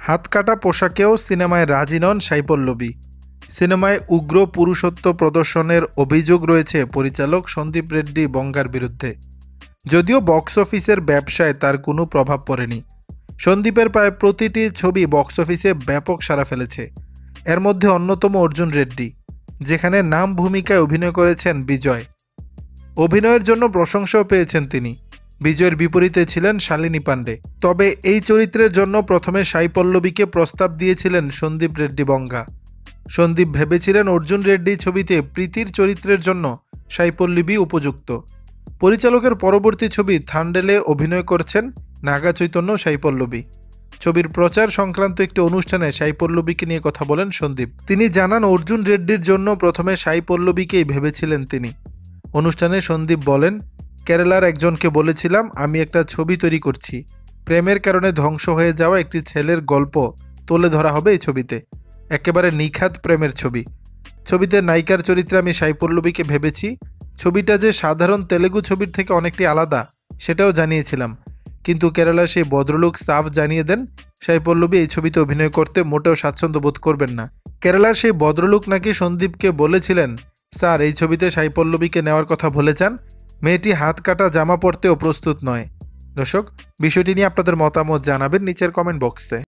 হাতকাটা পোশাকেও সিনেমায় রাজি নন সাই পল্লবী। সিনেমায় উগ্র পুরুষত্ব প্রদর্শনের অভিযোগ রয়েছে পরিচালক সন্দীপ রেড্ডি বঙ্গার বিরুদ্ধে। যদিও বক্স অফিসের ব্যবসায় তার কোনো প্রভাব পড়েনি। সন্দীপের প্রায় প্রতিটি ছবি বক্স অফিসে ব্যাপক সাড়া ফেলেছে। এর মধ্যে অন্যতম অর্জুন রেড্ডি, যেখানে নাম ভূমিকায় অভিনয় করেছেন বিজয়। অভিনয়ের জন্য প্রশংসাও পেয়েছেন তিনি। বিজয়ের বিপরীতে ছিলেন শালিনী পান্ডে। তবে এই চরিত্রের জন্য প্রথমে সাই পল্লবীকে প্রস্তাব দিয়েছিলেন সন্দীপ রেড্ডি বঙ্গা। সন্দীপ ভেবেছিলেন অর্জুন রেড্ডি ছবিতে প্রীতির চরিত্রের জন্য সাই পল্লবী উপযুক্ত। পরিচালকের পরবর্তী ছবি থান্ডেলে অভিনয় করছেন নাগা চৈতন্য সাই পল্লবী। ছবির প্রচার সংক্রান্ত একটি অনুষ্ঠানে সাই পল্লবীকে নিয়ে কথা বলেন সন্দীপ। তিনি জানান, অর্জুন রেড্ডির জন্য প্রথমে সাই পল্লবীকেই ভেবেছিলেন তিনি। অনুষ্ঠানে সন্দীপ বলেন, কেরালার একজনকে বলেছিলাম আমি একটা ছবি তৈরি করছি, প্রেমের কারণে ধ্বংস হয়ে যাওয়া একটি ছেলের গল্প তুলে ধরা হবে এই ছবিতে। একেবারে নিখাত প্রেমের ছবি। ছবিতে নায়িকার চরিত্রে আমি সাই পল্লবীকে ভেবেছি। ছবিটা যে সাধারণ তেলেগু ছবির থেকে অনেকটি আলাদা সেটাও জানিয়েছিলাম, কিন্তু কেরালার সেই ভদ্রলোক সাফ জানিয়ে দেন সাই পল্লবী এই ছবিতে অভিনয় করতে মোটেও স্বাচ্ছন্দ্য বোধ করবেন না। কেরালার সেই ভদ্রলোক নাকি সন্দীপকে বলেছিলেন, স্যার এই ছবিতে সাই পল্লবীকে নেওয়ার কথা বলে যান, মেয়েটি হাত কাটা জামা পরতেও প্রস্তুত নয়। দর্শক, বিষয়টি নিয়ে আপনাদের মতামত জানাবেন নিচের কমেন্ট বক্সে।